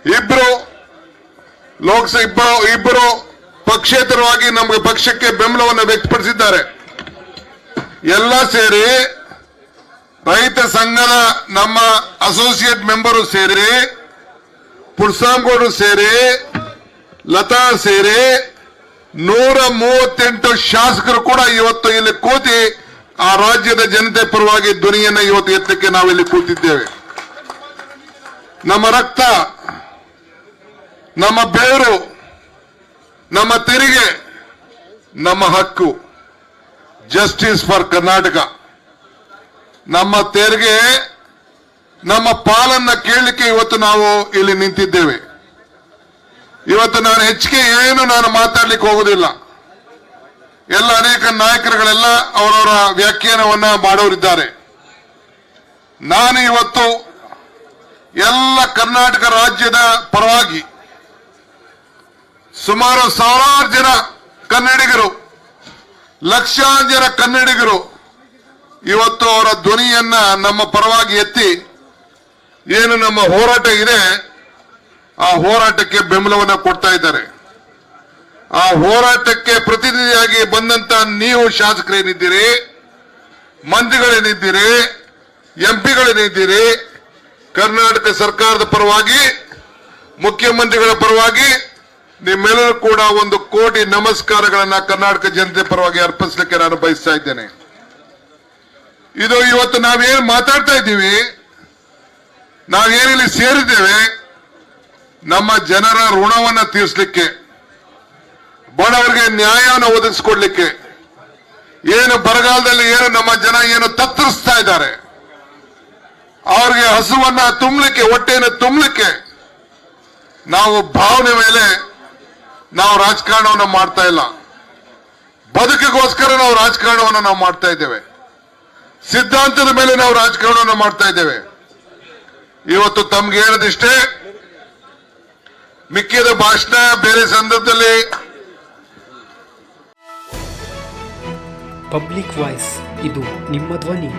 ಇಬ್ರು ಇಬ್ಬರು ಪಕ್ಷೇತರವಾಗಿ ನಮಗೆ ಪಕ್ಷಕ್ಕೆ ಬೆಂಬಲವನ್ನು ವ್ಯಕ್ತಪಡಿಸಿದ್ದಾರೆ. ಎಲ್ಲ ಸೇರಿ ರೈತ ಸಂಘದ ನಮ್ಮ ಅಸೋಸಿಯೇಟ್ ಮೆಂಬರು ಸೇರಿ, ಪುಡ್ಸಾಂಗೌಡರು ಸೇರಿ, ಲತಾ ಸೇರಿ 138 ಶಾಸಕರು ಕೂಡ ಇವತ್ತು ಇಲ್ಲಿ ಕೂತಿ ಆ ರಾಜ್ಯದ ಜನತೆ ಪರವಾಗಿ ಧ್ವನಿಯನ್ನು ಇವತ್ತು ಎತ್ತಕ್ಕೆ ನಾವಿಲ್ಲಿ ಕೂತಿದ್ದೇವೆ. ನಮ್ಮ ರಕ್ತ, ನಮ್ಮ ಬೆವರು, ನಮ್ಮ ತೆರಿಗೆ, ನಮ್ಮ ಹಕ್ಕು, ಜಸ್ಟಿಸ್ ಫಾರ್ ಕರ್ನಾಟಕ. ನಮ್ಮ ತೆರಿಗೆ, ನಮ್ಮ ಪಾಲನ್ನ ಕೇಳಲಿಕ್ಕೆ ಇವತ್ತು ನಾವು ಇಲ್ಲಿ ನಿಂತಿದ್ದೇವೆ. ಇವತ್ತು ನಾನು ಹೆಚ್ಚಿಗೆ ನಾನು ಮಾತಾಡ್ಲಿಕ್ಕೆ ಹೋಗುದಿಲ್ಲ. ಎಲ್ಲ ಅನೇಕ ನಾಯಕರುಗಳೆಲ್ಲ ಅವರವರ ವ್ಯಾಖ್ಯಾನವನ್ನ ಮಾಡೋರಿದ್ದಾರೆ. ನಾನು ಇವತ್ತು ಎಲ್ಲ ಕರ್ನಾಟಕ ರಾಜ್ಯದ ಪರವಾಗಿ ಸುಮಾರು 1000 ಜನ ಕನ್ನಡಿಗರು, ಲಕ್ಷಾಂತರ ಜನ ಕನ್ನಡಿಗರು ಇವತ್ತು ಅವರ ಧ್ವನಿಯನ್ನ ನಮ್ಮ ಪರವಾಗಿ ಎತ್ತಿ ಏನು ನಮ್ಮ ಹೋರಾಟ ಇದೆ ಆ ಹೋರಾಟಕ್ಕೆ ಬೆಂಬಲವನ್ನು ಕೊಡ್ತಾ ಇದ್ದಾರೆ. ಆ ಹೋರಾಟಕ್ಕೆ ಪ್ರತಿನಿಧಿಯಾಗಿ ಬಂದಂತ ನೀವು ಶಾಸಕರೇನಿದ್ದೀರಿ, ಮಂತ್ರಿಗಳೇನಿದ್ದೀರಿ, ಎಂಪಿಗಳೇನಿದ್ದೀರಿ, ಕರ್ನಾಟಕ ಸರ್ಕಾರದ ಪರವಾಗಿ, ಮುಖ್ಯಮಂತ್ರಿಗಳ ಪರವಾಗಿ ನಿಮ್ಮೆಲ್ಲರೂ ಕೂಡ 1 ಕೋಟಿ ನಮಸ್ಕಾರಗಳನ್ನ ಕರ್ನಾಟಕ ಜನತೆ ಪರವಾಗಿ ಅರ್ಪಿಸಲಿಕ್ಕೆ ನಾನು ಬಯಸ್ತಾ ಇದ್ದೇನೆ. ಇದು ಇವತ್ತು ನಾವೇನು ಮಾತಾಡ್ತಾ ಇದ್ದೀವಿ, ನಾವೇನಿಲ್ಲಿ ಸೇರಿದ್ದೇವೆ, ನಮ್ಮ ಜನರ ಋಣವನ್ನ ತೀರಿಸಲಿಕ್ಕೆ, ಬಡವರಿಗೆ ನ್ಯಾಯವನ್ನು ಒದಗಿಸಿಕೊಡ್ಲಿಕ್ಕೆ. ಏನು ಬರಗಾಲದಲ್ಲಿ ಏನು ನಮ್ಮ ಜನ ಏನು ತತ್ತರಿಸ್ತಾ ಇದ್ದಾರೆ, ಅವ್ರಿಗೆ ಹಸುವನ್ನ ತುಂಬಲಿಕ್ಕೆ, ಹೊಟ್ಟೆಯನ್ನು ತುಂಬಲಿಕ್ಕೆ ನಾವು ಭಾವನೆ ಮೇಲೆ ನಾವು ರಾಜಕಾರಣವನ್ನು ಮಾಡ್ತಾ ಇಲ್ಲ. ಬದುಕಿಗೋಸ್ಕರ ನಾವು ರಾಜಕಾರಣವನ್ನು ನಾವು ಮಾಡ್ತಾ ಇದ್ದೇವೆ. ಸಿದ್ಧಾಂತದ ಮೇಲೆ ನಾವು ರಾಜಕಾರಣವನ್ನು ಮಾಡ್ತಾ ಇದ್ದೇವೆ. ಇವತ್ತು ತಮ್ಗೆ ಹೇಳದಿಷ್ಟೇ, ಮಿಕ್ಕಿದ ಭಾಷಣ ಬೇರೆ ಸಂದರ್ಭದಲ್ಲಿ. ಪಬ್ಲಿಕ್ ವಾಯ್ಸ್, ಇದು ನಿಮ್ಮ ಧ್ವನಿ.